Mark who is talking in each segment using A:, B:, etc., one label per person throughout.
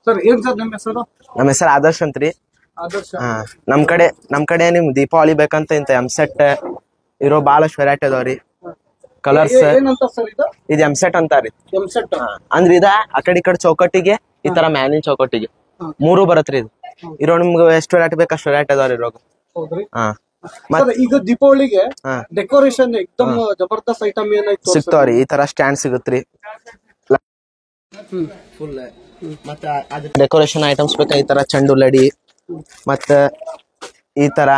A: Sir ಏನ್ sir ನಿಮ್ಮ ಹೆಸರು?
B: ನಮ್ಮ ಹೆಸರು ಆದರ್ಶ್ ಅಂತ್ರಿ.
A: ಆದರ್ಶ.
B: ನಮ್ ಕಡೆ ನಿಮ್ ದೀಪಾವಳಿ ಬೇಕಂತ ಇಂತ ಎಂಸೆಟ್ ಇರೋ ಬಹಳಷ್ಟು ವೆರೈಟಿ ಅದಾವ್ರಿ. ಕಲರ್ಸ್
A: ಏನಂತ ಸರ್ ಇದು?
B: ಇದು ಎಂಸೆಟ್ ಅಂತಾರಿ.
A: ಎಂಸೆಟ್
B: ಅಂದ್ರ ಇದ ಆ ಕಡೆ ಚೌಕಟ್ಟಿಗೆ ಈ ತರ ಮ್ಯಾಲಿನ ಚೌಕಟ್ಟಿಗೆ ಮೂರು ಬರತ್ರಿ. ಇದು ಇರೋ ನಿಮ್ಗೆ ಎಷ್ಟು ವೆರೈಟಿ ಬೇಕು ಅಷ್ಟು ವೆರೈಟಿ ಅದಾವ್ರಿ ಇರೋಗ.
A: ಹೌದ್ರಿ. ಈಗ ದೀಪಾವಳಿಗೆ ಡೆಕೋರೇಷನ್ ಎಕ್ದಮ್ ಜಬರ್ದಸ್ತ್ ಐಟಮ್ ಏನಾಯ್ತು
B: ಸಿಗ್ತಾವ್ರಿ. ಈ ತರ ಸ್ಟ್ಯಾಂಡ್ ಸಿಗುತ್ರಿ ಫುಲ್. ಮತ್ತ ಡೆಕೋರೇಷನ್ ಐಟಮ್ಸ್ ಬೇಕಾ ಈ ತರ ಚೆಂಡು ಲಡಿ ಮತ್ತ ಈ ತರ.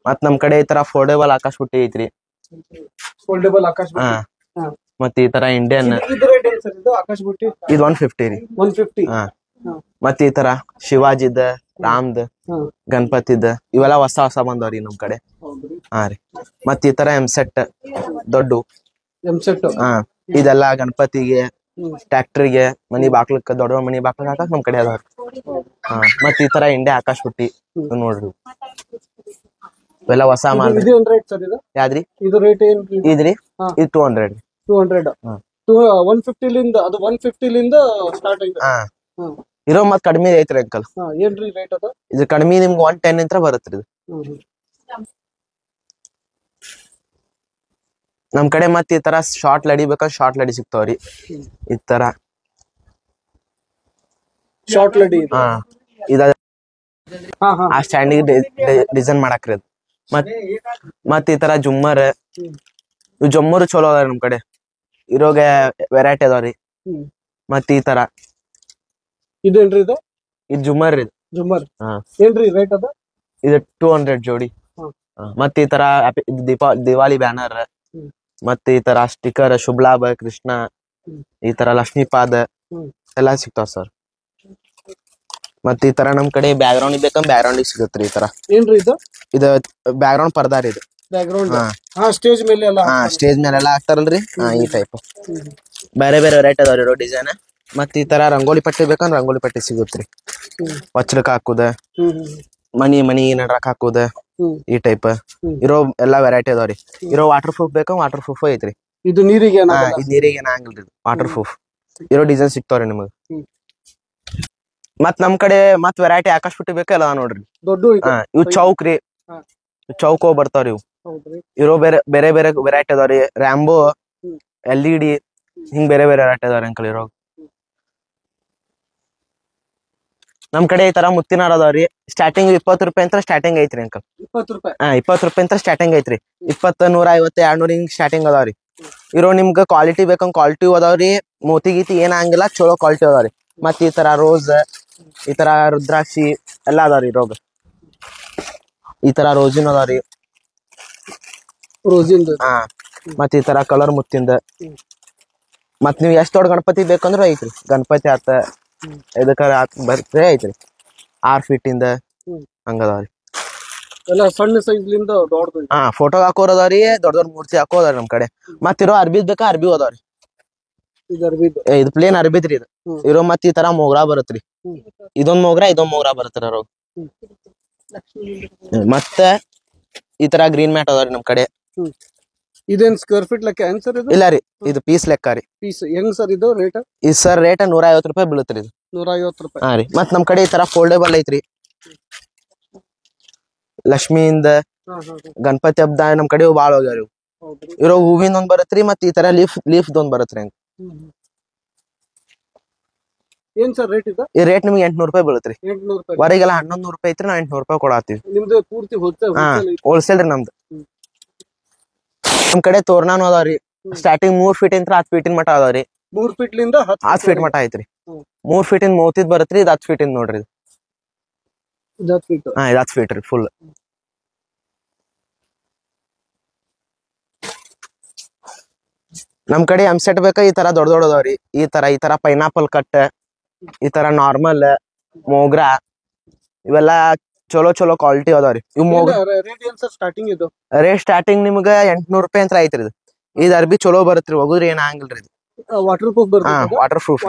B: ಮತ್ ನಮ್ ಕಡೆ ಈ ತರ ಫೋಲ್ಡೇಬಲ್ ಆಕಾಶ ಬುಟ್ಟಿ ಐತ್ರಿ.
A: ಫೋಲ್ಡೇಬಲ್ ಆಕಾಶ
B: ಮತ್ತ ಈ ತರ ಇಂಡಿಯನ್
A: ಆಕಾಶ ಬುಟ್ಟಿ
B: ಇದು 150 ರೀ.
A: 150.
B: ಮತ್ತ ಈ ತರ ಶಿವಾಜಿದ ರಾಮ್ದ ಗಣಪತಿದ ಇವೆಲ್ಲ ಹೊಸ ಹೊಸ ಬಂದವ್ರಿ ನಮ್ ಕಡೆ. ರೀ ಮತ್ತ ಈ ತರ ಎಂಸೆಟ್ ದೊಡ್ಡ
A: ಎಂಸೆಟ್
B: ಇದೆಲ್ಲ ಗಣಪತಿಗೆ ಟ್ರ್ಯಾಕ್ಟರ್ಗೆ ಮನಿ ಬಾಕ್ಲಕ್ಕ ದೊಡ್ಡ ಮನಿ ಬಾಕ್ಲಕ್ ಹಾಕಕ್ ನಮ್ ಕಡೆ ಅದಾವ್ರಿ. ಮತ್ತ ಈ ತರ ಇಂಡಿಯಾ ಆಕಾಶ ಬುಟ್ಟಿ ನೋಡ್ರಿ ಇವೆಲ್ಲ ಹೊಸ ಮಾಲ್. ಯಾವ್ದ್ರಿ
A: ಇದು ರೇಟ್ ಏನ್
B: ಇದ್ರಿ? ಇದು 200.
A: 200 150 ಲಿಂದ ಅದು 150 ಲಿಂದ ಸ್ಟಾರ್ಟ್ ಐತೆ.
B: ಇರೋ ಮತ್ ಕಡಿಮೆ ಐತ್ರಿ ಅಂಕಲ್.
A: ಏನ್ರಿ ರೇಟ್ ಅದು?
B: ಇದು ಕಡಿಮೆ ನಿಮ್ಗೆ 110 ಅಂತ ಬರುತ್ರಿ ಇದು. ನಮ್ ಕಡೆ ಮತ್ ಈ ತರ ಶಾರ್ಟ್ ಲಡಿ ಬೇಕಾ ಶಾರ್ಟ್ ಲಡಿ ಸಿಗ್ತಾವ್ರಿ. ಈ ತರ
A: ಶಾರ್ಟ್ ಲಡಿ
B: ಇದ ಆ ಸ್ಟ್ಯಾಂಡಿಗೆ ಡಿಸೈನ್ ಮಾಡಾಕ್ರಿ ಅದು. ಮತ್ ಈ ತರ ಜುಮ್ಮರ್ ಜಮ್ಮೂರು ಚಲೋ ಅದ ನಮ್ ಕಡೆ. ಇರೋಗ ವೆರೈಟಿ ಅದಾವ್ರಿ. ಮತ್ ಈ ತರ
A: ಇದೇನ್ರಿ ಇದು?
B: ಇದು ಜುಮ್ಮರ್ ರೀ.
A: ಜುಮ್ಮರ್ ಏನ್ರಿ ರೇಟ್ ಅದ?
B: ಇದು 200 ಜೋಡಿ. ಮತ್ ಈ ತರ ದಿವಾಲಿ ಬ್ಯಾನರ್ ಮತ್ ಈ ತರ ಸ್ಟಿಕರ್ ಶುಭ್ಲಾಭ ಕೃಷ್ಣ ಈ ತರ ಲಕ್ಷ್ಮೀಪಾದ ಎಲ್ಲಾ ಸಿಗ್ತಾವ ಸರ್. ಮತ್ ಈ ತರ ನಮ್ ಕಡೆ ಬ್ಯಾಕ್ ಗ್ರೌಂಡ್ ಬೇಕಂದ್ರೆ ಬ್ಯಾಕ್ ಗ್ರೌಂಡ್ ಸಿಗತ್ರಿ. ಈ ತರ
A: ಏನ್ರಿ ಇದು?
B: ಇದು ಬ್ಯಾಕ್ ಗ್ರೌಂಡ್ ಪರ್ದಾ ರೀ. ಇದು
A: ಬ್ಯಾಕ್ ಗ್ರೌಂಡ್ ಸ್ಟೇಜ್ ಮೇಲೆ ಎಲ್ಲ
B: ಸ್ಟೇಜ್ ಮೇಲೆ ಎಲ್ಲಾ ಹಾಕ್ತಾರಲ್ರಿ. ಈ ಟೈಪ್ ಬೇರೆ ಬೇರೆ ವೆರೈಟಿ ಅದಾವ್ರಿ ಇರೋ ಡಿಸೈನ್. ಮತ್ ಈ ತರ ರಂಗೋಲಿ ಪಟ್ಟಿ ಬೇಕಂದ್ರ ರಂಗೋಲಿ ಪಟ್ಟಿ ಸಿಗುತ್ರಿ. ವಚ್ರಕ್ ಹಾಕುದ ಮನಿ ನಡ್ರಾಕ್ ಹಾಕುದ ಈ ಟೈಪ್ ಇರೋ ಎಲ್ಲಾ ವೆರೈಟಿ ಅದಾವ್ರಿ. ಇರೋ ವಾಟರ್ ಪ್ರೂಫ್ ಬೇಕಾ ವಾಟರ್ ಪ್ರೂಫ್ ಐತ್ರಿ.
A: ಇದು ನೀರಿಗೆ
B: ನೀರಿಗೆ ಏನಾಗಲ್ರಿ. ವಾಟರ್ ಪ್ರೂಫ್ ಇರೋ ಡಿಸೈನ್ ಸಿಗ್ತಾವ್ರಿ ನಿಮಗ್. ಮತ್ ನಮ್ ಕಡೆ ಮತ್ ವೆರೈಟಿ ಆಕಾಶ ಬುಟ್ಟಿ ಬೇಕಲ್ಲ ನೋಡ್ರಿ. ಇವ್ ಚೌಕ್ ರೀ. ಚೌಕ್ ಬರ್ತಾವ್ರಿ ಇವು. ಇರೋ ಬೇರೆ ಬೇರೆ ವೆರೈಟಿ ಅದಾವ್ರಿ. ರ್ಯಾಂಬೋ LED ಹಿಂಗ್ ಬೇರೆ ಬೇರೆ ವೆರೈಟಿ ಅದಾವ್ರಿ ಅಂಕಲ್ ಇರೋ. ನಮ್ ಕಡೆ ಈ ತರ ಮುತ್ತಿನಾರ ಅದಾವ್ರಿ. ಸ್ಟಾರ್ಟಿಂಗ್ 20 ರೂಪಾಯಿ ಅಂತ ಸ್ಟಾರ್ಟಿಂಗ್ ಐತ್ರಿ ಅಂಕಲ್.
A: 20 ರೂಪಾಯಿ
B: 20 ರೂಪಾಯಿ ಅಂತ ಸ್ಟಾರ್ಟಿಂಗ್ ಐತ್ರಿ. 20 150 200 ಹಿಂಗ್ ಸ್ಟಾರ್ಟಿಂಗ್ ಅದಾವ್ರಿ. ಇರೋ ನಿಮ್ಗ ಕ್ವಾಲಿಟಿ ಬೇಕಂದ್ ಕ್ವಾಲಿಟಿ ಅದಾವ್ರಿ. ಮೋತಿ ಗೀತಿ ಏನ್ ಆಗಂಗಿಲ್ಲ ಚಲೋ ಕ್ವಾಲಿಟಿ ಅದಾವ್ರಿ. ಮತ್ ಈ ತರ ರೋಸ್ ಈ ತರ ರುದ್ರಾಕ್ಷಿ ಎಲ್ಲಾ ಅದಾವ್ರಿ ಇರೋಗ. ಈ ತರ ರೋಜಿನ್ ಅದಾವ್ರಿ.
A: ರೋಜಿಂದ
B: ಮತ್ ಈ ತರ ಕಲರ್ ಮುತ್ತಿಂದ. ಮತ್ ನೀವ್ ಎಷ್ಟ್ ದೊಡ್ಡ ಗಣಪತಿ ಬೇಕಂದ್ರ ಐತ್ರಿ. ಗಣಪತಿ ಆತ ಇದಕ್ಕ ಬರ್ತೆ ಐತ್ರಿ 6 ಫೀಟ್ ಇಂದ ಹಂಗದಾವ್ರಿ.
A: ಎಲ್ಲ ಸಣ್ಣ ಸೈಜ್ ಲಿಂದ ದೊಡ್ಡದು.
B: ಫೋಟೋ ಹಾಕೋರ್ ಅದಾವ್ರಿ. ದೊಡ್ಡ ಮೂರ್ತಿ ಹಾಕೋದಾರಿ ನಮ್ ಕಡೆ. ಮತ್ ಇರೋ ಅರ್ಬಿದ್ ಬೇಕಾ ಅರ್ಬಿ ಅದಾವ್ರಿ. ಇದು ಪ್ಲೇನ್ ಅರ್ಬಿದ್ರಿ ಇದು. ಇರೋ ಮತ್ ಈ ತರ ಮೊಗ್ರಾ ಬರತ್ರಿ. ಇದೊಂದ್ ಮೊಗ್ರಾ ಬರತ್ರಿ ಅರೋ. ಮತ್ತ ಈ ತರ ಗ್ರೀನ್ ಮ್ಯಾಟ್ ಅದಾವ್ರಿ ನಮ್ ಕಡೆ.
A: ಇದೇನ್ ಸ್ಕ್ವೇರ್ ಫೀಟ್ ಲೆಕ್ಕ ಹೆಂಗ್ ಸರ್ ಇದು?
B: ಇಲ್ಲ ರೀ ಇದು ಪೀಸ್ ಲೆಕ್ಕ ರೀ.
A: ಪೀಸ್ ಹೆಂಗ್ ಸರ್ ಇದು ರೇಟ್?
B: ಇದು ಸರ್ ರೇಟ್ 150 ರೂಪಾಯಿ ಬೀಳುತ್ರಿ ಇದು.
A: 150 ರೂಪಾಯಿ.
B: ರೀ ಮತ್ ನಮ್ ಕಡೆ ಈ ತರ ಫೋಲ್ಡೇಬಲ್ ಐತ್ರಿ. ಲಕ್ಷ್ಮಿಯಿಂದ ಗಣಪತಿ ಹಬ್ಬದ ನಮ್ ಕಡೆ ಬಾಳ ಹೋಗ್ಯಾವ್ರಿ. ಇರೋ ಹೂವಿಂದ ಒಂದ್ ಬರತ್ರಿ. ಮತ್ ಈ ತರ ಲೀಫ್ ಒಂದ್ ಬರತ್ರಿ.
A: ಏನ್ ಸರ್ ರೇಟ್ ಇದು?
B: ಈ ರೇಟ್ ನಿಮ್ಗೆ 800 ರೂಪಾಯಿ ಬೀಳುತ್ರಿ. ಹೊರಗೆಲ್ಲ 1100 ರೂಪಾಯಿ ಐತ್ರಿ. ನಾವ್ 800 ರೂಪಾಯಿ ಕೊಡಾತೀವಿ.
A: ನಿಮ್ದು ಪೂರ್ತಿ
B: ಹೋಲ್ಸೇಲ್ ರೀ ನಮ್ದು. ನಮ್ ಕಡೆ ತೋರಣಾನು ಅದಾವ್ರಿ. ಸ್ಟಾರ್ಟಿಂಗ್ 3 ಫೀಟ್ ಇಂತ್ರ 10 ಫೀಟಿನ ಮಟ ಅದಾವ್ರಿ.
A: 3 ಫೀಟ್ ಲಿಂದ
B: 10 ಫೀಟ್ ಮಟ ಐತ್ರಿ. 3 ಫೀಟ್ ಇಂದ ಮೋತಿದ್ ಬರತ್ರಿ. ಇದು 10 ಫೀಟ್ ಇಂದ ನೋಡ್ರಿ.
A: ಇದು
B: 10 ಫೀಟ್ ರೀ ಫುಲ್. ನಮ್ ಕಡೆ ಎಂಸೆಟ್ ಬೇಕಾ ಈ ತರ ದೊಡ್ಡ ಅದಾವ್ರಿ. ಈ ತರ ಪೈನಾಪಲ್ ಕಟ್ ಈ ತರ ನಾರ್ಮಲ್ ಮೋಗ್ರಾ ಇವೆಲ್ಲ ಚಲೋ ಕ್ವಾಲಿಟಿ ಅದಾವ್ರಿ. ರೇಟ್ ಸ್ಟಾರ್ಟಿಂಗ್ ನಿಮ್ಗ 800 ರೂಪಾಯಿ ಅಂತ ಐತ್ರಿ. ಇದು ಅರ್ಬಿ ಚಲೋ ಬರತ್ರಿ. ಹೋಗುದ್ರಿ ಏನ್ ಆಗಂಗಿಲ್ರಿ. ವಾಟರ್ ಪ್ರೂಫ್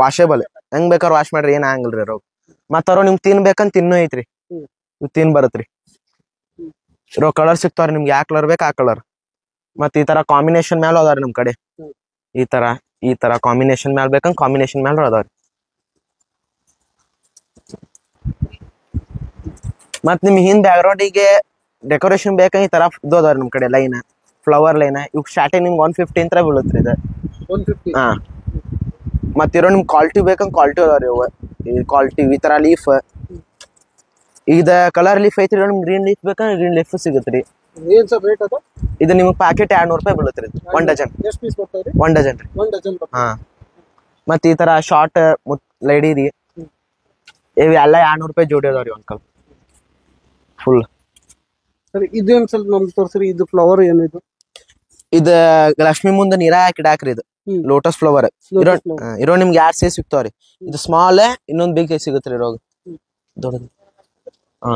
B: ವಾಷೇಬಲ್ ಹೆಂಗ್ ಬೇಕಾರ್ ವಾಶ್ ಮಾಡ್ರಿ ಏನ್ ಆಗಂಗಿಲ್ರಿ ರೋಗ. ಮತ್ತ ಅವ್ರ ನಿಮ್ಗ್ ತಿನ್ಬೇಕಂತ ತಿನ್ನು ಐತ್ರಿ. ತಿನ್ ಬರತ್ರಿ. ಇರೋ ಕಲರ್ ಸಿಗ್ತಾವ್ರಿ ನಿಮ್ಗೆ ಯಾವ ಕಲರ್ ಬೇಕು ಆ ಕಲರ್. ಮತ್ ಈ ತರ ಕಾಂಬಿನೇಷನ್ ಮ್ಯಾಲ ಅದಾವ್ರಿ ನಮ್ ಕಡೆ. ಈ ತರ ಕಾಂಬಿನೇಷನ್ ಮ್ಯಾಲ ಬೇಕಂದ್ ಕಾಂಬಿನೇಷನ್ ಮ್ಯಾಲ ಅದಾವ್ರಿ. ಮತ್ ನಿಮ್ ಹಿಂದ್ ಬ್ಯಾಕ್ ಗ್ರೌಂಡಿಗೆ ಡೆಕೋರೇಷನ್ ಬೇಕಾ ಈ ತರ ಇದು ಅದಾವ್ರಿ ನಮ್ ಕಡೆ ಲೈನ್ ಫ್ಲವರ್ ಲೈನ್ ಇವ್ ಸ್ಟಾರ್ಟಿಂಗ್ ನಿಮ್ಗೆ 150 ಅಂತ ಬೀಳುತ್ರಿ ಇದು
A: 150.
B: ಹಾ ಮತ್ತಿರೋ ನಿಮ್ ಕ್ವಾಲಿಟಿ ಬೇಕಂದ್ ಕ್ವಾಲಿಟಿ ಅದಾವ್ರಿ ಅವ ಈ ಕ್ವಾಲಿಟಿ ಈ ತರ ಲೀಫ್ ಇದ ಕಲರ್ ಲೀಫ್ ಐತ್ರಿ ನಿಮ್ ಗ್ರೀನ್ ಲೀಫ್ ಬೇಕಂದ್ರೆ ಗ್ರೀನ್ ಲೀಫ್ ಸಿಗತ್ರಿ.
A: ಏನ್ ಸರ್ ರೇಟ್ ಅದು?
B: ಇದು ನಿಮ್ಗೆ ಪ್ಯಾಕೆಟ್ 200 ರೂಪಾಯಿ ಬೀಳುತ್ರಿ 1 ಡಜನ್.
A: ಎಷ್ಟು ಪೀಸ್ ಬರ್ತಾವ್ರಿ?
B: 1 ಡಜನ್ ರೀ.
A: 1 ಡಜನ್.
B: ಹಾ ಮತ್ ಈ ತರ ಶಾರ್ಟ್ ಲೈಡಿ ರೀ ಇವ್ ಎಲ್ಲ 200 ರೂಪಾಯಿ ಜೋಡಿ ಅದಾವ್ರಿ ಅಂಕಲ್ ಫುಲ್.
A: ಸರಿ ಇದೇನ್ ಸ್ವಲ್ಪ ನಮ್ಗೆ ತೋರ್ಸ್ರಿ. ಇದು ಫ್ಲವರ್ ಏನಿದು?
B: ಇದ ಲಕ್ಷ್ಮಿ ಮುಂದೆ ನೀರ ಹಾಕಿಡಾಕ್ರಿ ಇದು ಲೋಟಸ್ ಫ್ಲವರ್ ಇರೋ ನಿಮ್ಗೆ 2 ಸೈಜ್ ಸಿಗ್ತಾವ್ರಿ. ಇದು ಸ್ಮಾಲ್ ಇನ್ನೊಂದ್ ಬಿಗ್ ಸಿಗುತ್ರಿ ಇರೋಗ ದೊಡ್ಡದು. ಹಾ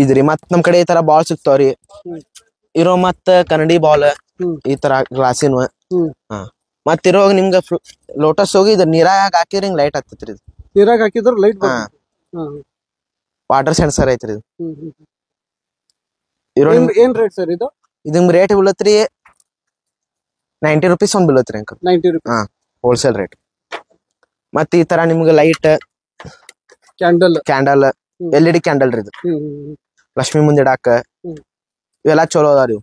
B: ಇದ್ರಿ ಮತ್ ನಮ್ ಕಡೆ ಈ ತರ ಬಾಲ್ ಸಿಗ್ತಾವ್ರಿ ಇರೋ ಮತ್ತ ಕನ್ನಡಿ ಬಾಲ್ ಈ ತರ ಗ್ಲಾಸಿನ. ಹಾ ಮತ್ ಇರೋಗ ನಿಮ್ಗ ಲೋಟಸ್ ಹೋಗಿ ಇದ್ರ ನೀರಾಗ ಹಾಕಿದ್ರೆ ಹಿಂಗ್ ಲೈಟ್ ಹತ್ತತ್ರಿ ಇದು.
A: ನೀರಾಗ ಹಾಕಿದ್ರ ಲೈಟ್
B: ವಾಟರ್ ಸೆನ್ಸರ್ ಐತ್ರಿ ಇದು.
A: ಏನ್ ರೇಟ್ ಸರ್ ಇದು?
B: ಇದು ರೇಟ್ ಬೀಳತ್ರಿ 90 ರೂಪೀಸ್ ಒಂದ್ ಬೀಳತ್ರಿ ಅಂಕಲ್.
A: 90 ರೂಪೀಸ್.
B: ಹಾ ಹೋಲ್ಸೇಲ್ ರೇಟ್. ಮತ್ ಈ ತರ ನಿಮ್ಗೆ ಲೈಟ್ ಕ್ಯಾಂಡಲ್ LED ಕ್ಯಾಂಡಲ್ ರೀ ಇದು ಲಕ್ಷ್ಮಿ ಮುಂದೆ ಇಡಾಕ ಇವೆಲ್ಲಾ ಚಲೋ ಅದಾವ್ರಿ.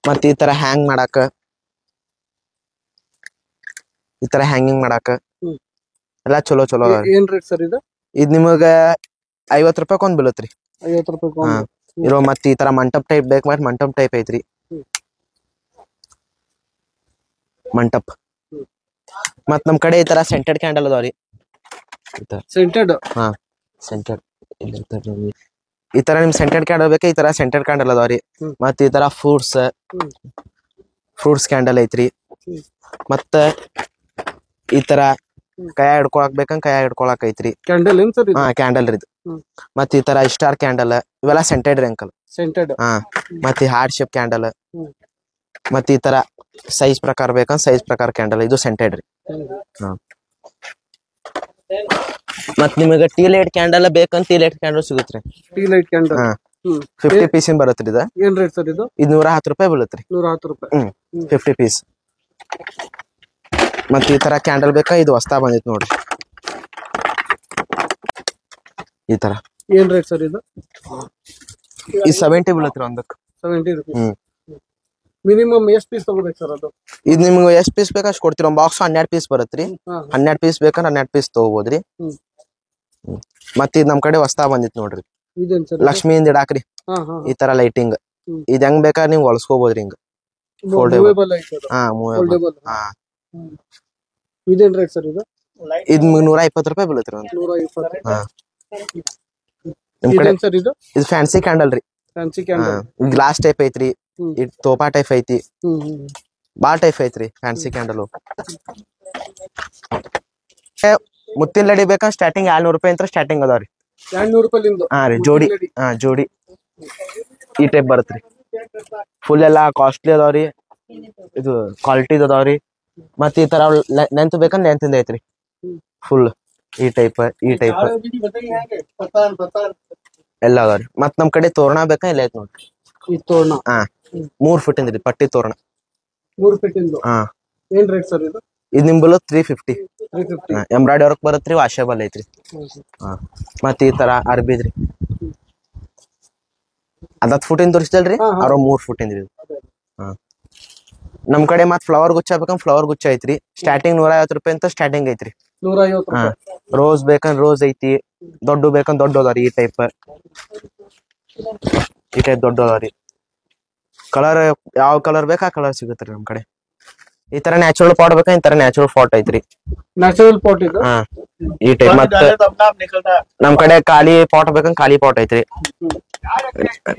B: ಮತ್ ಈ ತರ ಹ್ಯಾಂಗ್ ಮಾಡಾಕ ಈ ತರ ಹ್ಯಾಂಗಿಂಗ್ ಮಾಡಾಕ ಎಲ್ಲಾ ಚಲೋ ಚಲೋ ಅದಾವ್ರಿ.
A: ಏನ್ ರೇಟ್ ಸರ್ ಇದು?
B: ಇದ್ ನಿಮಗ 50 ರೂಪಾಯಿ ಒಂದ್ ಬೀಳತ್ರಿ.
A: 50 ರೂಪಾಯಿ
B: ಇರೋ ಮತ್ ಈ ತರ ಮಂಟಪ್ ಟೈಪ್ ಬೇಕ್ ಮಾಡಿ ಮಂಟಪ್ ಟೈಪ್ ಐತ್ರಿ. ಮಂಟಪ್ ಮತ್ ನಮ್ ಕಡೆ ಈ ತರ ಸೆಂಟೆಡ್ ಕ್ಯಾಂಡಲ್ ಅದಾವ್ರಿ.
A: ಸೆಂಟೆಡ್.
B: ಹಾ ಸೆಂಟೆಡ್ ಈ ತರ ನಿಮ್ ಸೆಂಟೆಡ್ ಕ್ಯಾಂಡಲ್ ಬೇಕಾ ಈ ತರ ಸೆಂಟೆಡ್ ಕ್ಯಾಂಡಲ್ ಅದಾವ್ರಿ. ಮತ್ ಈ ತರ ಫ್ರೂಟ್ಸ್ ಕ್ಯಾಂಡಲ್ ಐತ್ರಿ. ಮತ್ತ ಈ ತರ ಕೈ ಹಿಡ್ಕೊಳಕ್ ಬೇಕಂದ್ ಕೈ ಹಿಡ್ಕೊಳಕ್ ಐತ್ರಿ
A: ಕ್ಯಾಂಡಲ್. ಏನ್ ಸರ್?
B: ಹಾ ಕ್ಯಾಂಡಲ್ ರೀ ಇದು. ಮತ್ ಈ ತರ ಸ್ಟಾರ್ ಕ್ಯಾಂಡಲ್ ಇವೆಲ್ಲ ಸೆಂಟೆಡ್ ರೀ ಅಂಕಲ್.
A: ಸೆಂಟೆಡ್.
B: ಹಾ ಮತ್ ಹಾರ್ಟ್ ಶೇಪ್ ಕ್ಯಾಂಡಲ್ ಮತ್ ಈ ತರ ಸೈಜ್ ಪ್ರಕಾರ ಬೇಕಂದ್ ಸೈಜ್ ಪ್ರಕಾರ ಕ್ಯಾಂಡಲ್ ಇದು ಸೆಂಟೆಡ್ ರೀ. ಹಾ ಮತ್ ನಿಮಗ ಟೀ ಲೈಟ್ ಕ್ಯಾಂಡಲ್ ಬೇಕಂತ ಟೀ ಲೈಟ್ ಕ್ಯಾಂಡಲ್ ಸಿಗುತ್ರಿ.
A: ಟೀ ಲೈಟ್ ಕ್ಯಾಂಡಲ್
B: 50 ಪೀಸ್ ಬರುತ್ರಿ ಇದು.
A: ಏನ್ ರೇಟ್ ಸರ್ ಇದು?
B: ಇದು 110 ರೂಪಾಯಿ ಬೀಳುತ್ರಿ.
A: 110 ರೂಪಾಯಿ
B: 50 ಪೀಸ್. ಮತ್ ಈ ತರ ಕ್ಯಾಂಡಲ್ ಬೇಕಾ ಇದು ಹೊಸ್ತಾ ಬಂದಿತ್ ನೋಡ್ರಿ ಈ ತರ.
A: ಏನ್ ರೇಟ್ ಸರ್ ಇದು?
B: ಇದು 70 ಬೀಳುತ್ರಿ ಒಂದಕ್ಕೆ.
A: 70 ರೂಪಾಯಿ. ಮಿನಿಮಮ್ ಎಷ್ಟು ಪೀಸ್ ತಗೋಬೇಕು ಸರ್ ಅದು? ಇದು
B: ನಿಮ್ಗೆ ಎಷ್ಟು ಪೀಸ್ ಬೇಕು ಅಷ್ಟು ಕೊಡ್ತೀವಿ. Box 12 piece ಬರುತ್ರಿ. 12 ಪೀಸ್ ಬೇಕಂದ್ರೆ 12 ಪೀಸ್ ತಗೋಬೋದ್ರಿ. ಮತ್ ಇದು ನಮ್ ಕಡೆ ಹೊಸ್ತಾ ಬಂದಿತ್ ನೋಡ್ರಿ ಲಕ್ಷ್ಮಿಯಿಂದ ಇಡಾಕ್ರಿ ಈ ತರ ಲೈಟಿಂಗ್. ಇದ್ ಹೆಂಗ್ ಬೇಕಾದ್ರೆ ನೀವ್ ಹೊಲ್ಸ್ಕೋಬೋದ್ರಿ ಹಿಂಗ ಫೋಲ್ಡೇಬಲ್. ಹಾ ಮೂವೇಬಲ್. ಹಾ
A: ಇದೇನ್ ರೇಟ್ ಸರ್ ಇದು?
B: ಇದು 120 ರೂಪಾಯಿ ಬೀಳುತ್ರಿ.
A: 120.
B: ಹಾ ನಿಮ್ ಕಡೆ
A: ಸರ್ ಇದು
B: ಫ್ಯಾನ್ಸಿ ಕ್ಯಾಂಡಲ್ ರೀ.
A: ಫ್ಯಾನ್ಸಿ ಕ್ಯಾಂಡಲ್
B: ಗ್ಲಾಸ್ ಟೈಪ್ ಐತ್ರಿ. ಇದು ತೋಪಾ ಟೈಪ್ ಐತಿ. ಬಾಳ್ ಟೈಪ್ ಐತ್ರಿ ಫ್ಯಾನ್ಸಿ ಕ್ಯಾಂಡಲ್. ಮುತ್ತಿನ ಲಡಿ ಬೇಕಂದ್ರೆ ಸ್ಟಾರ್ಟಿಂಗ್ 200 ರೂಪಾಯಿ ಅಂತ ಸ್ಟಾರ್ಟಿಂಗ್ ಅದಾವ್ರಿ.
A: 200 ರೂಪಾಯಿ.
B: ಹಾ ರೀ ಜೋಡಿ. ಹಾ ಜೋಡಿ ಈ ಟೈಪ್ ಬರುತ್ರಿ. ಫುಲ್ ಎಲ್ಲಾ ಕಾಸ್ಟ್ಲಿ ಅದಾವ್ರಿ. ಇದು ಕ್ವಾಲಿಟಿ ಅದಾವ್ರಿ. ಮತ್ ಈ ತರ ಲೆಂತ್ ಬೇಕಂದ್ರೆ ಲೆಂತ್ ಇಂದ ಐತ್ರಿ ಫುಲ್. ಈ ಟೈಪ್ ಎಲ್ಲ ಅದಾವ್ರಿ. ಮತ್ ನಮ್ ಕಡೆ ತೋರಣ ಬೇಕಾ ಇಲ್ಲ ಐತ್ ನೋಡ್ರಿ.
A: ಈ ತೋರಣ
B: 3 ಫೀಟ್ ಇಂದ್ರಿ ಪಟ್ಟಿ ತೋರಣ.
A: 3 ಫೀಟ್ ಇಂದು.
B: ಹಾ
A: ಏನ್ ರೇಟ್ ಸರ್ ಇದು?
B: ಇದು ನಿಂಬಲ್ 350. ಎಂಬ್ರಾಯ್ಡರಿ ವರ್ಕ್ ಬರತ್ರಿ. ವಾಷೇಬಲ್ ಐತ್ರಿ. ಹಾ ಮತ್ ಈ ತರ ಅರ್ಬಿದ್ರಿ. 10 ಫೂಟ್ ಇಂದ ತೋರಿಸ್ತಲ್ರಿ ಅವ್ರ 3 ಫೂಟ್ ಇಂದ್ರಿ. ಹಾ ನಮ್ ಕಡೆ ಮತ್ ಫ್ಲವರ್ ಗುಚ್ಚ ಬೇಕಂದ್ರೆ ಫ್ಲವರ್ ಗುಚ್ಚ ಐತ್ರಿ. ಸ್ಟಾರ್ಟಿಂಗ್ 150 ರೂಪಾಯಿ ಅಂತ ಸ್ಟಾರ್ಟಿಂಗ್ ಐತ್ರಿ.
A: 150 ರೂಪಾಯಿ.
B: ರೋಸ್ ಬೇಕಂದ್ರೆ ರೋಸ್ ಐತಿ. ದೊಡ್ಡ ಬೇಕಂದ್ರೆ ದೊಡ್ಡ ಅದಾವ್ರಿ. ಈ ಟೈಪ್ ದೊಡ್ಡ ಅದಾವ್ರಿ. ಕಲರ್ ಯಾವ ಕಲರ್ ಬೇಕಾ ಆ ಕಲರ್ ಸಿಗತ್ರಿ ನಮ್ ಕಡೆ. ಈ ತರ ನ್ಯಾಚುರಲ್ ಪಾಟ್ ಬೇಕಾ ಈ ತರ ನ್ಯಾಚುರಲ್ ಪಾಟ್ ಐತ್ರಿ.
A: ನ್ಯಾಚುರಲ್ ಪಾಟ್ ಇದು.
B: ಹಾ ಈ ಟೈಪ್. ಮತ್ತೆ ನಮ್ ಕಡೆ ಖಾಲಿ ಪಾಟ್ ಬೇಕಂದ್ರೆ ಖಾಲಿ ಪಾಟ್ ಐತ್ರಿ.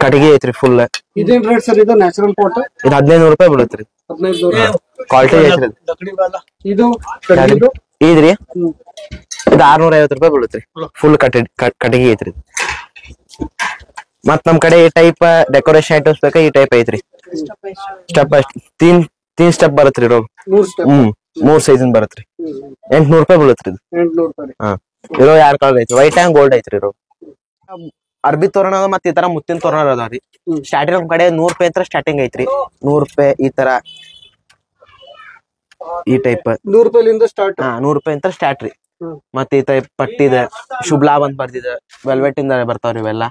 B: ಕಟಗಿ ಐತ್ರಿ ಫುಲ್.
A: ಇದೇನ್ ರೇಟ್ ಸರ್ ಇದು? ನ್ಯಾಚುರಲ್ ಪಾಟ್
B: ಇದು 1500 ರೂಪಾಯಿ ಬೀಳುತ್ರಿ.
A: 1500.
B: ಕ್ವಾಲಿಟಿ ಐತ್ರಿ.
A: ಇದು
B: ಇದ್ರಿ ಇದು 650 ರೂಪಾಯಿ ಬೀಳುತ್ರಿ. ಫುಲ್ ಕಟಗಿ ಐತ್ರಿ. ಮತ್ ನಮ್ ಕಡೆ ಈ ಟೈಪ್ ಡೆಕೋರೇಷನ್ ಐಟಮ್ಸ್ ಬೇಕಾ ಈ ಟೈಪ್ ಐತ್ರಿ. ಸ್ಟೆಪ್ ಬೈ ತೀನ್ ಸ್ಟೆಪ್ ಬರತ್ರಿ. ರೋಗ್ 3 ಸೈಜ್ ಬರತ್ರಿ. 800 ರೂಪಾಯಿ ಬೀಳುತ್ರಿ ಇದು.
A: 800 ರೂಪಾಯಿ.
B: ಹಾ ಇರೋ 2 ಕಲರ್ ಐತ್ರಿ. ವೈಟ್ ಅಂಡ್ ಗೋಲ್ಡ್ ಐತ್ರಿ. ರೋ ಅರ್ಬಿ ತೋರಣ ಮತ್ ಈ ತರ ಮುತ್ತಿನ ತೋರಣ ಅದಾವ್ರಿ. ಸ್ಟಾರ್ಟಿಂಗ್ ನಮ್ ಕಡೆ 100 ರೂಪಾಯಿ ಅಂತ ಸ್ಟಾರ್ಟಿಂಗ್ ಐತ್ರಿ. 100 ರೂಪಾಯಿ ಈ ತರ ಈ ಟೈಪ್
A: 100 ರೂಪಾಯಿಲಿಂದ ಸ್ಟಾರ್ಟ್.
B: 100 ರೂಪಾಯಿ ಅಂತ ಸ್ಟಾರ್ಟ್ ರೀ. ಮತ್ತೆ ಈ ಟೈಪ್ ಪಟ್ಟಿದೆ, ಶುಭ್ ಲಾಭ ಅಂತ ಬರ್ದಿದೆ, ವೆಲ್ವೆಟ್ ಇಂದ ಬರ್ತಾವ್ರಿ ಇವೆಲ್ಲ.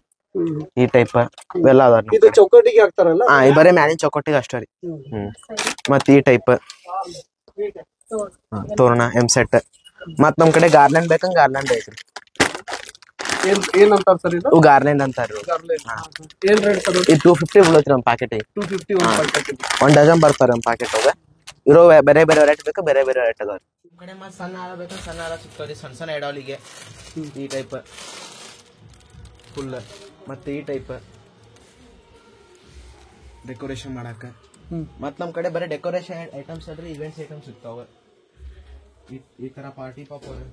B: ಈ ಟೈಪ್ ಇವೆಲ್ಲ ಅದಾವ.
A: ಇದು ಚೌಕಟ್ಟಿಗೆ ಹಾಕ್ತಾರಲ್ಲ?
B: ಹಾ, ಈ ಬರೀ ಮ್ಯಾಲಿನ ಚೌಕಟ್ಟಿಗೆ ಅಷ್ಟೇ ರೀ. ಮತ್ ಈ ಟೈಪ್ ತೋರಣ ಎಂ ಸೆಟ್. ಮತ್ ನಮ್ ಕಡೆ ಗಾರ್ಲ್ಯಾಂಡ್ ಬೇಕಂಗ್ ಗಾರ್ಲ್ಯಾಂಡ್ ಐತ್ರಿ.
A: ಏನ್ ಅಂತಾರ ಸರ್ ಇದು?
B: ಗಾರ್ಲ್ಯಾಂಡ್ ಅಂತಾರ್ರಿ.
A: ಏನ್ ರೇಟ್ ಸರ್?
B: ಇದು 250 ಬೀಳತ್ರಿ ಒಂದ್ ಪ್ಯಾಕೆಟ್.
A: 250 ಒಂದ್ ಪ್ಯಾಕೆಟ್.
B: ಒಂದ್ ಡಜನ್ ಬರ್ತಾರ ಒಂದ್ ಪ್ಯಾಕೆಟ್ ಹೋಗ. ಇರೋ ಬೇರೆ ಬೇರೆ ರೇಟ್ ಬೇಕು, ಬೇರೆ ಬೇರೆ ರೇಟ್ ಅದಾವ. ಕಡೆ ಮತ್ ಸಣ್ಣ ಹಾರ ಬೇಕಂದ್ರೆ ಸಣ್ಣ ಹಾರ ಸಿಗ್ತಾವ್ರಿ, ಸಣ್ಣ ಸಣ್ಣ ಎಡಾವಲಿಗೆ. ಈ ಟೈಪ್ ಫುಲ್. ಮತ್ತೆ ಈ ಟೈಪ್ ಡೆಕೋರೇಷನ್ ಮಾಡಾಕ. ಮತ್ ನಮ್ ಕಡೆ ಬರೀ ಡೆಕೋರೇಷನ್ ಐಟಮ್ಸ್ ಅಲ್ರಿ, ಇವೆಂಟ್ಸ್ ಐಟಮ್ಸ್ ಸಿಗ್ತಾವ. ಈ ತರ ಪಾರ್ಟಿ ಪಾಪರ್.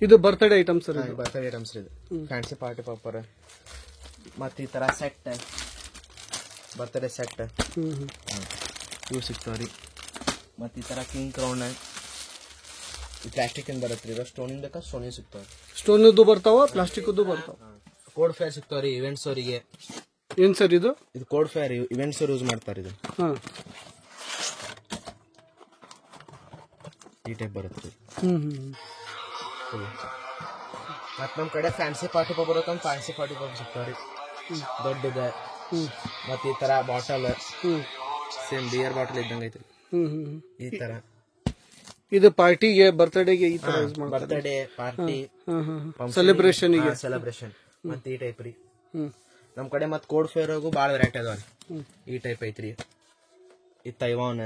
A: ಇದು birthday items sir.
B: Birthday items ಇದು, ಫ್ಯಾನ್ಸಿ ಪಾರ್ಟಿ ಪಾಪರ್. ಮತ್ ಈ ತರ ಸೆಟ್, ಬರ್ತ್ಡೇ ಸೆಟ್ ಇವು ಸಿಗ್ತಾವ್ರಿ. ಮತ್ ಈ ತರ ಕಿಂಗ್ ಕ್ರೌನ್ ಪ್ಲಾಸ್ಟಿಕ್ ಇಂದ ಬರತ್ರಿ. ಇರೋ ಸ್ಟೋನ್ ಬೇಕಾ ಸ್ಟೋನ್ ಸಿಗ್ತಾವ.
A: ಸ್ಟೋನ್ ಬರ್ತಾವ, ಪ್ಲಾಸ್ಟಿಕ್ ಬರ್ತಾವ.
B: ಕೋಡ್ ಫೇರ್ ಸಿಗ್ತಾವ್ರಿ ಇವೆಂಟ್ಸ್ ಅವರಿಗೆ.
A: ಏನ್ ಸರ್ ಇದು?
B: ಇದು ಕೋಡ್ ಫೇರ್ ಇವೆಂಟ್ಸ್ ಅವ್ರು ಯೂಸ್ ಮಾಡ್ತಾರ. ಇದು ಈ ಟೈಪ್ ಬರುತ್ತೆ. ಮತ್ ನಮ್ ಕಡೆ ಫ್ಯಾನ್ಸಿ ಪಾರ್ಟಿ ಪಾಪ್ ಬರುತ್ತೆ, ಫ್ಯಾನ್ಸಿ ಪಾರ್ಟಿ ಪಾಪ್ ಸಿಗ್ತಾವ್ರಿ ದೊಡ್ಡದ. ಮತ್ ಈ ತರ ಬಾಟಲ್, ಸೇಮ್ ಬಿಯರ್ ಬಾಟಲ್ ಇದ್ದಂಗ ಐತ್ರಿ. ಈ ತರ
A: ಇದು ಪಾರ್ಟಿಗೆ, ಬರ್ತ್ಡೇಗೆ ಈ ತರ ಯೂಸ್ ಮಾಡ್ತಾರೆ.
B: ಬರ್ತ್ಡೇ ಪಾರ್ಟಿ,
A: ಸೆಲೆಬ್ರೇಷನ್ ಗೆ
B: ಸೆಲೆಬ್ರೇಷನ್. ಮತ್ ಈ ಟೈಪ್ ರೀ ನಮ್ ಕಡೆ. ಮತ್ ಕೋಡ್ ಫೇರ್ ಬಾಳ ವೆರೈಟಿ ಅದಾವ್ರಿ. ಈ ಟೈಪ್ ಐತ್ರಿ. ಈ ತೈವಾನ್,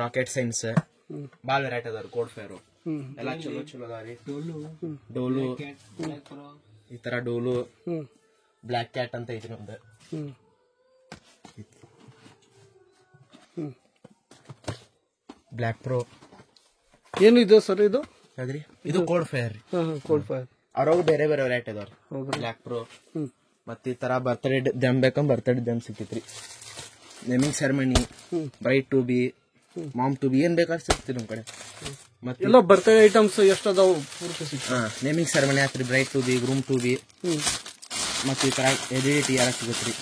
B: ರಾಕೆಟ್ ಸೈನ್ಸ್, ಬಾಳ ವೆರೈಟಿ ಅದಾವ್ರಿ ಕೋಡ್ ಫೇರ್. ಎಲ್ಲಾ ಚಲೋ ಚಲೋ ಅದಾವ್ರಿ. ಡೋಲು, ಈ ತರ ಡೋಲು. ಬ್ಲಾಕ್ ಕ್ಯಾಟ್ ಅಂತ ಐತ್ರಿ ನಮ್ದು. Block pro.
A: ಏನಿದೆ ಸರ್ ಇದು?
B: ಅದ್ರಿ ಇದು ಕೋಡ್ ಫೇರ್.
A: ಕೋಡ್ ಫೇರ್
B: ಅವ್ರಾಗ ಬೇರೆ ಬೇರೆ ವೆರೈಟಿ ಅದಾವ್ರಿ. ಬ್ಲಾಕ್ ಪ್ರೋ. ಮತ್ ಈ ತರ ಬರ್ತ್ಡೇ ದಮ್ ಬೇಕಂದ್ ಬರ್ತ್ಡೇ ದಮ್ ಸಿಕ್ಕಿತ್ರಿ. Naming ceremony, bride to be, mom to be, ಏನ್ ಬೇಕಾದ್ರೆ ಸಿಗ್ತೀರಿ ನಮ್ ಕಡೆ. ಮತ್ತೆ
A: ಎಲ್ಲ ಬರ್ತ್ಡೇ ಐಟಮ್ಸ್ ಎಷ್ಟ್ ಅದಾವ ಪೂರ್ತಿ ಸಿಗ್ತಾವ.
B: ನೇಮಿಂಗ್ ಸೆರೆಮನಿ ಆತ್ರಿ, bride to be, groom to be. ಮತ್ ಈ ತರ ಎಡಿಟಿ ಯಾರ ಸಿಗತ್ರಿ.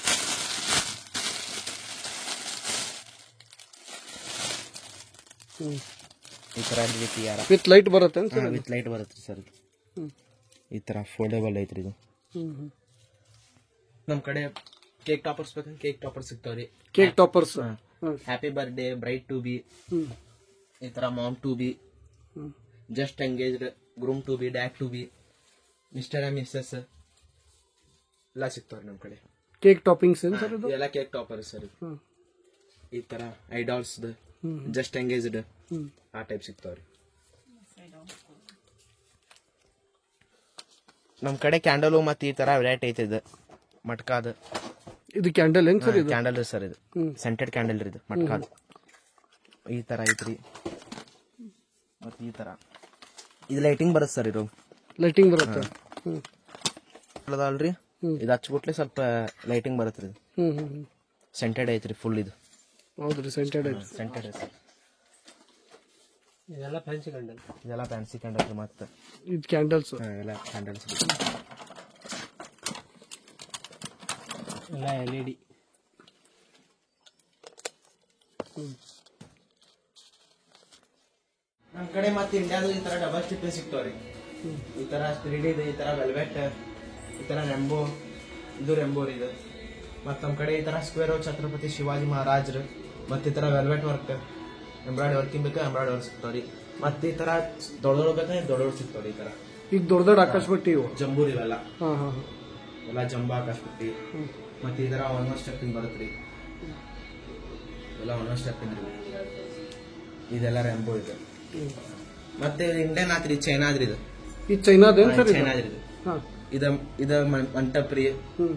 B: ಈ ತರ ಎಡಿಟಿ ಯಾರ
A: ವಿತ್ ಲೈಟ್ ಬರುತ್ತೆ.
B: ವಿತ್ ಲೈಟ್ ಬರುತ್ತೆ ಸರ್. ಈ ತರ ಫೋಲ್ಡೇಬಲ್ ಐತ್ರಿ ಇದು. ನಮ್ ಕಡೆ ಕೇಕ್ ಟಾಪರ್ಸ್ ಬೇಕಂದ್ರೆ ಕೇಕ್ ಟಾಪರ್ಸ್ ಸಿಗ್ತಾವ್ರಿ.
A: Cake toppers,
B: happy birthday, bride to be, ಈ ತರ mom to be, just engaged, groom to be, dad to be, mister and missus ಎಲ್ಲ ಸಿಗ್ತಾವ್ರಿ ನಮ್ ಕಡೆ.
A: ಕೇಕ್ ಟಾಪಿಂಗ್ಸ್
B: ಎಲ್ಲ ಕೇಕ್ ಟಾಪರ್ ಸರ್. ಈ ತರ ಐಡಾಲ್ಸ್, ಜಸ್ಟ್ ಎಂಗೇಜ್ಡ್ ಆ ಟೈಪ್ ಸಿಗ್ತಾವ್ರಿ. ನಮ್ ಕಡೆ ಕ್ಯಾಂಡಲ್ ಮತ್ ಈ ತರ ವೆರೈಟಿ ಐತೆ. ಇದು ಮಟ್ಕಾದ.
A: ಇದು ಕ್ಯಾಂಡಲ್ ಏನ್ ಸರ್?
B: Candle sir. ಇದು ಸೆಂಟೆಡ್ ಕ್ಯಾಂಡಲ್ ಇದು ಮಟ್ಕಾದ. ಈ ತರ ಐತ್ರಿ. ಮತ್ ಈ ತರ ಇದು ಲೈಟಿಂಗ್ ಬರುತ್ತೆ ಸರ್. ಇದು
A: ಲೈಟಿಂಗ್ ಬರುತ್ತೆ
B: ಅಲ್ರಿ. ಇದು ಹಚ್ಬಿಟ್ಲೆ ಸ್ವಲ್ಪ ಲೈಟಿಂಗ್ ಬರುತ್ತೆ. ಇದು ಸೆಂಟೆಡ್ ಐತ್ರಿ ಫುಲ್. ಇದು
A: ಹೌದ್ರಿ, ಸೆಂಟೆಡ್ ಐತಿ.
B: ಸೆಂಟೆಡ್ ಐತಿ.
A: ಇದೆಲ್ಲ ಫ್ಯಾನ್ಸಿ ಕ್ಯಾಂಡಲ್.
B: ಇದೆಲ್ಲ ಫ್ಯಾನ್ಸಿ ಕ್ಯಾಂಡಲ್. ಮತ್ತೆ
A: ಇದು ಕ್ಯಾಂಡಲ್ಸ್
B: ಎಲ್ಲ ಕ್ಯಾಂಡಲ್ಸ್
A: ಎಲ್ಲ LED.
B: ನಮ್ ಕಡೆ ಮತ್ತೆ ಇಂಡಿಯಾದ ಈ ತರ ಡಬಲ್ ಸ್ಟಿಪ್ ಸಿಗ್ತಾವ್ರಿ. ಈ ತರ 3D ಇದೆ, ಈ ತರ ವೆಲ್ವೆಟ್, ಈ ತರ ರೆಂಬೋ. ಇದು ರೆಂಬೋ ರೀ ಇದು. ಮತ್ ನಮ್ ಕಡೆ ಈ ತರ ಸ್ಕ್ವೇರ್ ಛತ್ರಪತಿ ಶಿವಾಜಿ ಮಹಾರಾಜರು. ಮತ್ ಈ ತರ ವೆಲ್ವೆಟ್ ವರ್ಕ್, ಎಂಬ್ರಾಯ್ಡ್ ವರ್ಕಿಂಗ್ ಬೇಕಾ ಎಂಬ್ರಾಯ್ಡ್ ವರ್ಕ್ ಸಿಗ್ತಾವ್ರಿ. ಮತ್ ಈ ತರ ದೊಡ್ಡ ಬೇಕಂದ್ರೆ ದೊಡ್ಡ ಸಿಗ್ತಾವ್ರಿ. ಈ ತರ
A: ಈಗ ದೊಡ್ಡ ದೊಡ್ಡ ಆಕಾಶ ಪಟ್ಟಿ ಇವು
B: ಜಂಬೂರ್ ಇವೆಲ್ಲ. ಎಲ್ಲ ಜಂಬೂ ಆಕಾಶ ಪಟ್ಟಿ. ಮತ್ ಈ ತರ 1 ಸ್ಟೆಪ್ ಇಂದ ಬರುತ್ತ್ರಿ. ಎಲ್ಲ 1 ಸ್ಟೆಪ್ ಇಂದ. ಇದೆಲ್ಲ ರೆಂಬೋ ಇದೆ. ಮತ್ತೆ ಇಂಡಿಯನ್ ಆತ್ರಿ, ಚೈನಾದ್ರಿ. ಇದು
A: ಈ ಚೈನಾದೇನ್ ಸರ್?
B: ಚೈನಾದ್ರಿ ಇದು. ಇದ ಮಂಟಪ ರೀ.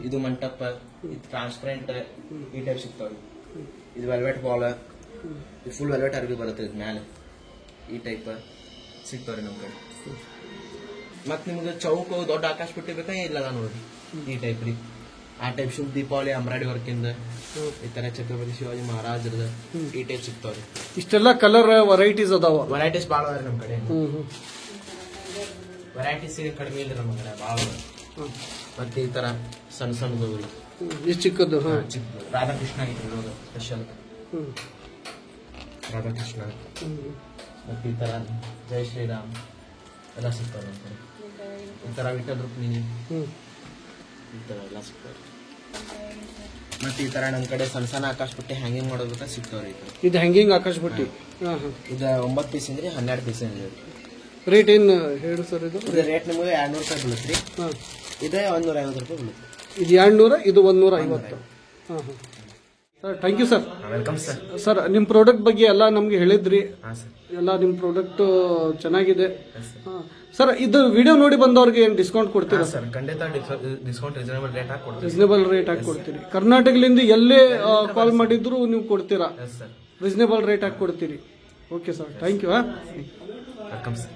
B: ಇದು ಮಂಟಪ. ಇದು ಟ್ರಾನ್ಸ್ಪರೆಂಟ್ ಈ ಟೈಪ್ ಸಿಗ್ತಾವ್ರಿ. ಇದು ವೆಲ್ವೆಟ್ ಬಾಲ್, ಫುಲ್ ವೆಲ್ವೆಟ್ ಅರ್ಬಿ ಬರುತ್ತೆ. ಇದು ಮ್ಯಾಲೆ ಈ ಟೈಪ್ ಸಿಗ್ತಾವ್ರಿ ನಮ್ ಕಡೆ. ಮತ್ ನಿಮ್ಗೆ ಚೌಕ ದೊಡ್ಡ ಆಕಾಶ ಪಟ್ಟಿ ಬೇಕಾ ಇಲ್ಲ ನೋಡ್ರಿ. ಈ ಟೈಪ್ ರೀ. ಆ ಟೈಪ್ ಶುಭ ದೀಪಾವಳಿ ಎಂಬ್ರಾಯ್ಡಿ ವರ್ಕ್ ಇಂದ, ಈ ತರ ಛತ್ರಪತಿ ಶಿವಾಜಿ ಮಹಾರಾಜರದ ಈ ಟೈಪ್ ಸಿಗ್ತಾವ್ರಿ.
A: ಇಷ್ಟೆಲ್ಲ ಕಲರ್ ವೆರೈಟೀಸ್ ಅದಾವ.
B: ವೆರೈಟೀಸ್ ಬಾಳ ಅದಾವ್ರಿ ನಮ್ ಕಡೆ. ವೆರೈಟೀಸ್ ಕಡಿಮೆ ಇಲ್ರಿ ನಮ್ ಕಡೆ ಬಾಳ. ಮತ್ತೆ ಈ ತರ ಸಣ್ಣ ಸಣ್ಣದು
A: ಈ ಚಿಕ್ಕದ್ದು
B: ರಾಧಾಕೃಷ್ಣ ಐತ್ರಿ ಇರೋದು ಸ್ಪೆಷಲ್. ರಾಧಾಕೃಷ್ಣ. ಮತ್ತೆ ಈ ತರ ಜೈ ಶ್ರೀರಾಮ್ ಎಲ್ಲ ಸಿಗ್ತಾವೆ ಈ ಥರ ವಿಟಲ್ ರುಕ್ಮಿಣಿ ಈ ಥರ ಎಲ್ಲ ಸಿಗ್ತಾವೆ. ಮತ್ತೆ ಈ ತರ ನಮ್ಮ ಕಡೆ ಸಣ್ಣ ಸಣ್ಣ ಆಕಾಶ ಬುಟ್ಟಿ ಹ್ಯಾಂಗಿಂಗ್ ಮಾಡೋದಕ್ಕೆ ಸಿಗ್ತಾವ್ರಿ.
A: ಇದು ಹ್ಯಾಂಗಿಂಗ್ ಆಕಾಶ ಬುಟ್ಟಿ
B: ಇದು 9 ಪೀಸ್ ಅಂದ್ರೆ 12 ಪೀಸ್ ಅಂದ್ರೆ
A: ರೇಟ್ ಏನು ಹೇಳಿ ಸರ್? ಇದು
B: ರೇಟ್ ನಿಮಗೆ 200 ರೂಪಾಯಿ ಬೀಳುತ್ತೆ. ಇದೇ 150 ರೂಪಾಯಿ ಬೀಳುತ್ತೆ. ಇದು
A: 200, ಇದು 150. Sir thank you sir.
B: Welcome sir.
A: Sir ನಿಮ್ಮ ಪ್ರಾಡಕ್ಟ್ ಬಗ್ಗೆ ಎಲ್ಲ ನಮ್ಗೆ ಹೇಳಿದ್ರಿ. ಎಲ್ಲ ನಿಮ್ಮ ಪ್ರಾಡಕ್ಟ್ ಚೆನ್ನಾಗಿದೆ. ಸರ್ ಇದು ವಿಡಿಯೋ ನೋಡಿ ಬಂದವ್ರಿಗೆ ಏನು ಡಿಸ್ಕೌಂಟ್ ಕೊಡ್ತೀರಾ?
B: ಸರ್ ಖಂಡಿತ ಡಿಸ್ಕೌಂಟ್ ರೀಸನಬಲ್ ರೇಟ್ ಹಾಕಿ ಕೊಡ್ತೀರಿ.
A: ಕರ್ನಾಟಕದಿಂದ ಎಲ್ಲೇ ಕಾಲ್ ಮಾಡಿದ್ರು ನೀವು ಕೊಡ್ತೀರಾ? ರೀಸನೇಬಲ್ ರೇಟ್ ಹಾಕಿ ಕೊಡ್ತೀರಿ. Okay sir, thank you.
B: Welcome sir.